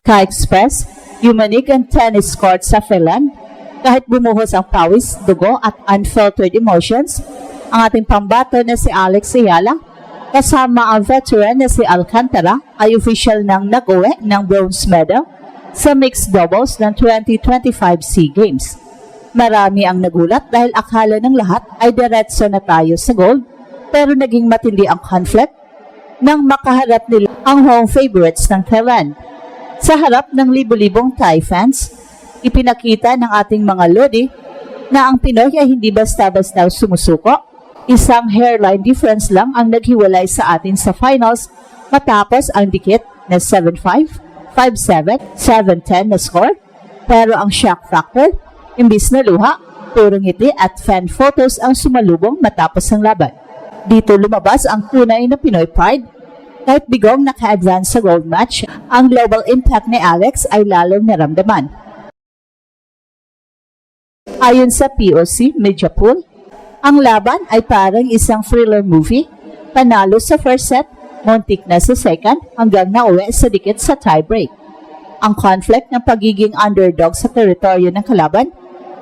Ka-express, yumanig ang tennis court sa Finland. Kahit bumuhos ang pawis, dugo at unfiltered emotions, ang ating pambato na si Alex Ayala, kasama ang veteran na si Alcantara, ay official nang nag-uwi ng bronze medal sa mixed doubles ng 2025 SEA Games. Marami ang nagulat dahil akala ng lahat ay diretso na tayo sa gold, pero naging matindi ang conflict nang makaharap nila ang home favorites ng Thailand. Sa harap ng libo-libong Thai fans, ipinakita ng ating mga lodi na ang Pinoy ay hindi basta-basta sumusuko. Isang hairline difference lang ang naghiwalay sa atin sa finals matapos ang dikit na 7-5, 5-7, 7-10 na score. Pero ang shock factor, imbis na luha, puro ngiti at fan photos ang sumalubong matapos ang laban. Dito lumabas ang tunay na Pinoy pride. Kahit bigong naka-advance sa gold match, ang global impact ni Alex ay lalong naramdaman. Ayon sa POC Media Pool, ang laban ay parang isang thriller movie. Panalo sa first set, muntik na sa second, hanggang nauwi sa dikit sa tiebreak. Ang conflict ng pagiging underdog sa teritoryo ng kalaban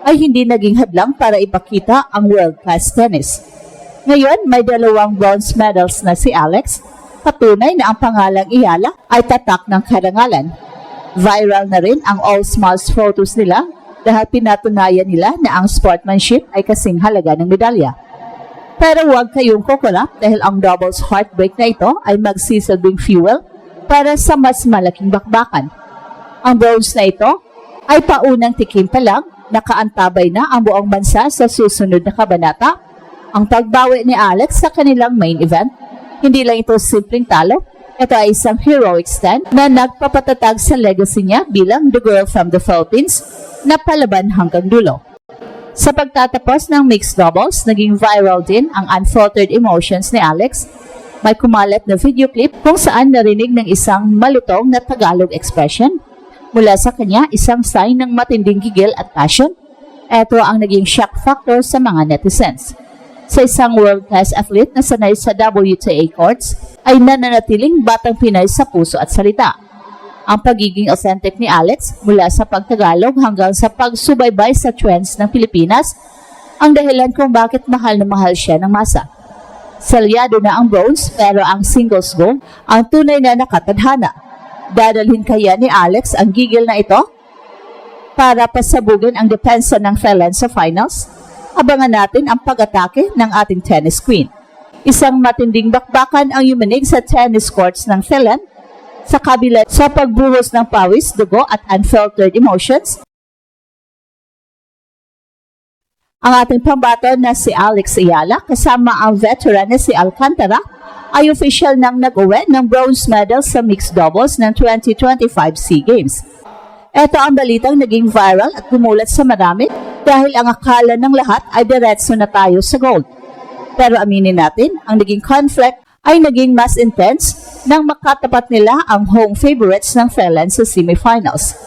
ay hindi naging hadlang para ipakita ang world-class tennis. Ngayon, may 2 bronze medals na si Alex. Patunay na ang pangalang Ayala ay tatak ng karangalan. Viral na rin ang all-smiles photos nila dahil pinatunayan nila na ang sportsmanship ay kasing halaga ng medalya. Pero huwag kayong kukulap dahil ang doubles heartbreak na ito ay magsisilbing fuel para sa mas malaking bakbakan. Ang bronze na ito ay paunang tikim pa lang, nakaantabay na ang buong bansa sa susunod na kabanata, ang pagbawi ni Alex sa kanilang main event. Hindi lang ito simpleng talo, ito ay isang heroic stand na nagpapatatag sa legacy niya bilang the girl from the Philippines na palaban hanggang dulo. Sa pagtatapos ng mixed doubles, naging viral din ang unfiltered emotions ni Alex. May kumalat na video clip kung saan narinig ng isang malutong na Tagalog expression. Mula sa kanya, isang sign ng matinding gigil at passion. Ito ang naging shock factor sa mga netizens. Sa isang world-class athlete na sanay sa WTA courts, ay nananatiling batang Pinay sa puso at salita. Ang pagiging authentic ni Alex mula sa pagtagalog hanggang sa pagsubaybay sa trends ng Pilipinas ang dahilan kung bakit mahal na mahal siya ng masa. Salyado na ang bronze pero ang singles gold ang tunay na nakatadhana. Dadalhin kaya ni Alex ang gigil na ito para pasabugin ang depensa ng Thailand sa finals? Abangan natin ang pag-atake ng ating tennis queen. Isang matinding bakbakan ang yumanig sa tennis courts ng Thailand sa kabila sa pagbuhos ng pawis, dugo at unfiltered emotions. Ang ating pambato na si Alex Ayala kasama ang veteran na si Alcantara ay official nang nag-uwi ng bronze medal sa mixed doubles ng 2025 SEA Games. Ito ang balitang naging viral at gumulat sa marami dahil ang akala ng lahat ay diretso na tayo sa gold. Pero aminin natin, ang naging conflict ay naging mas intense nang makatapat nila ang home favorites ng Thailand sa semifinals.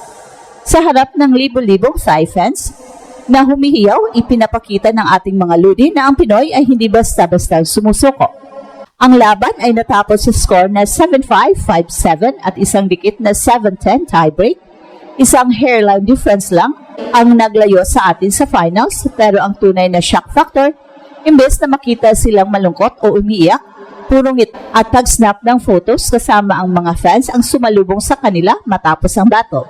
Sa harap ng libo-libong Thai fans na humihiyaw, ipinapakita ng ating mga ludi na ang Pinoy ay hindi basta-basta sumusuko. Ang laban ay natapos sa score na 7-5, 5-7 at isang dikit na 7-10 tiebreak. Isang hairline difference lang ang naglayo sa atin sa finals, pero ang tunay na shock factor, imbes na makita silang malungkot o umiiyak, puro ngiti at pag-snap ng photos kasama ang mga fans ang sumalubong sa kanila matapos ang battle.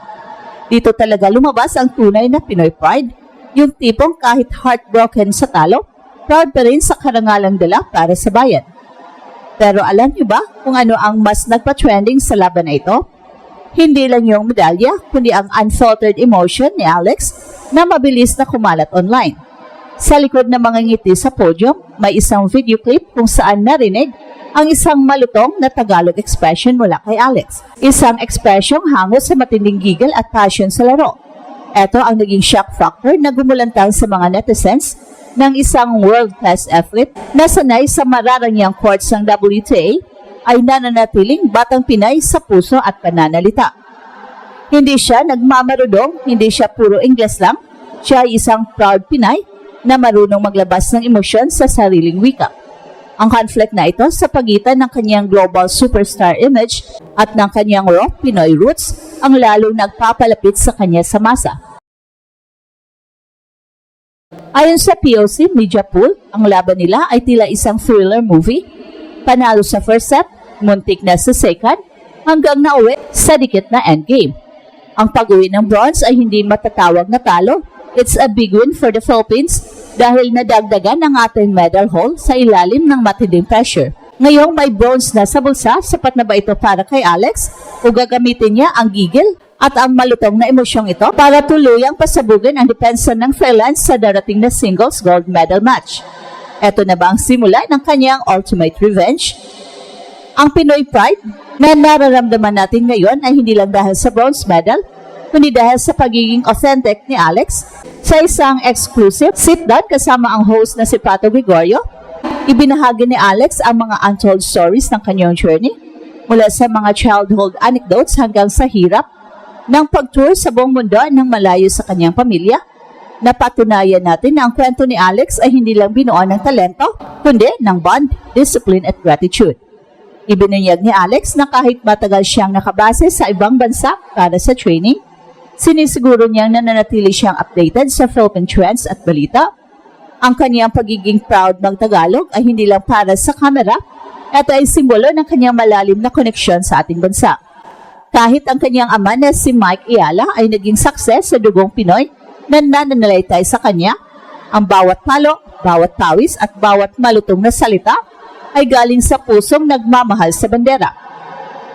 Dito talaga lumabas ang tunay na Pinoy pride, yung tipong kahit heartbroken sa talo, proud pa rin sa karangalang dala para sa bayan. Pero alam niyo ba kung ano ang mas nagpa-trending sa laban na ito? Hindi lang yung medalya, kundi ang unfiltered emotion ni Alex na mabilis na kumalat online. Sa likod ng mga ngiti sa podium, may isang video clip kung saan narinig ang isang malutong na Tagalog expression mula kay Alex. Isang ekspresyong hango sa matinding gigil at passion sa laro. Ito ang naging shock factor na gumulantang sa mga netizens ng isang world-class athlete na sanay sa mararangyang courts ng WTA ay nananatiling batang Pinay sa puso at pananalita. Hindi siya nagmamarudong, hindi siya puro Ingles lang, siya ay isang proud Pinay na marunong maglabas ng emosyon sa sariling wika. Ang conflict na ito sa pagitan ng kanyang global superstar image at ng kanyang raw Pinoy roots ang lalong nagpapalapit sa kanya sa masa. Ayon sa POC Media Pool, ang laban nila ay tila isang thriller movie. Panalo sa first set, muntik na sa second, hanggang nauwi sa dikit na endgame. Ang pag-uwi ng bronze ay hindi matatawag na talo. It's a big win for the Philippines dahil nadagdagan ang ating medal haul sa ilalim ng matinding pressure. Ngayong may bronze na sa bulsa, sapat na ba ito para kay Alex o gagamitin niya ang gigil at ang malutong na emosyong ito para tuluyang pasabugin ang depensa ng Philippines sa darating na singles gold medal match? Ito na ba ang simula ng kanyang ultimate revenge? Ang Pinoy pride na nararamdaman natin ngayon ay hindi lang dahil sa bronze medal, kundi dahil sa pagiging authentic ni Alex sa isang exclusive sit-down kasama ang host na si Pato Gregorio. Ibinahagi ni Alex ang mga untold stories ng kanyang journey mula sa mga childhood anecdotes hanggang sa hirap ng pag-tour sa buong mundo ng malayo sa kanyang pamilya. Napatunayan natin na ang kwento ni Alex ay hindi lang binuo ng talento, kundi ng bond, discipline at gratitude. Ibinunyag ni Alex na kahit matagal siyang nakabase sa ibang bansa para sa training, sinisiguro niyang nananatili siyang updated sa Philippine trends at balita. Ang kanyang pagiging proud ng Tagalog ay hindi lang para sa kamera, ito ay simbolo ng kanyang malalim na koneksyon sa ating bansa. Kahit ang kanyang ama na si Mike Ayala ay naging success sa dugong Pinoy na nananalaytay sa kanya, ang bawat palo, bawat pawis at bawat malutong na salita ay galing sa pusong nagmamahal sa bandera.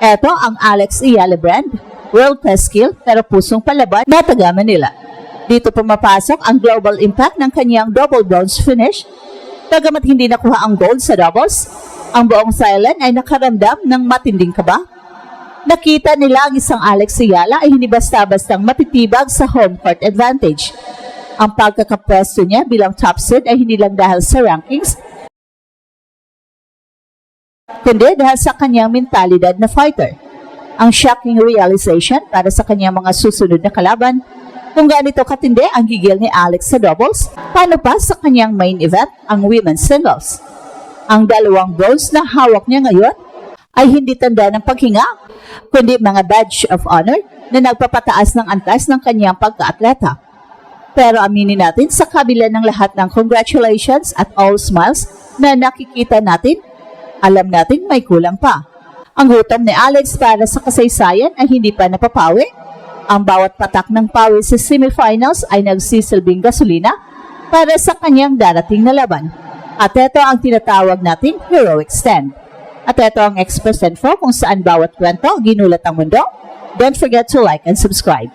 Ito ang Alex Ayala brand, world-class skill pero pusong palaban na taga Manila. Dito pumapasok ang global impact ng kanyang double bronze finish. Bagamat hindi nakuha ang gold sa doubles, ang buong Thailand ay nakaramdam ng matinding kaba. Nakita nila ang isang Alex Ayala ay hindi basta-bastang matitibag sa home court advantage. Ang pagkakapwesto niya bilang top seed ay hindi lang dahil sa rankings, kundi dahil sa kanyang mentalidad na fighter. Ang shocking realization para sa kanyang mga susunod na kalaban, kung ganito katindi ang gigil ni Alex sa doubles, paano pa sa kanyang main event, ang women's singles? Ang dalawang bronze na hawak niya ngayon ay hindi tanda ng paghinga, kundi mga badge of honor na nagpapataas ng antas ng kanyang pagka-atleta. Pero aminin natin, sa kabila ng lahat ng congratulations at all smiles na nakikita natin, alam natin may kulang pa. Ang gutom ni Alex para sa kasaysayan ay hindi pa napapawi. Ang bawat patak ng pawis sa semifinals ay nagsisilbing gasolina para sa kanyang darating na laban. At ito ang tinatawag nating heroic stand. At ito ang Express Info kung saan bawat kwento ginulat ang mundo. Don't forget to like and subscribe.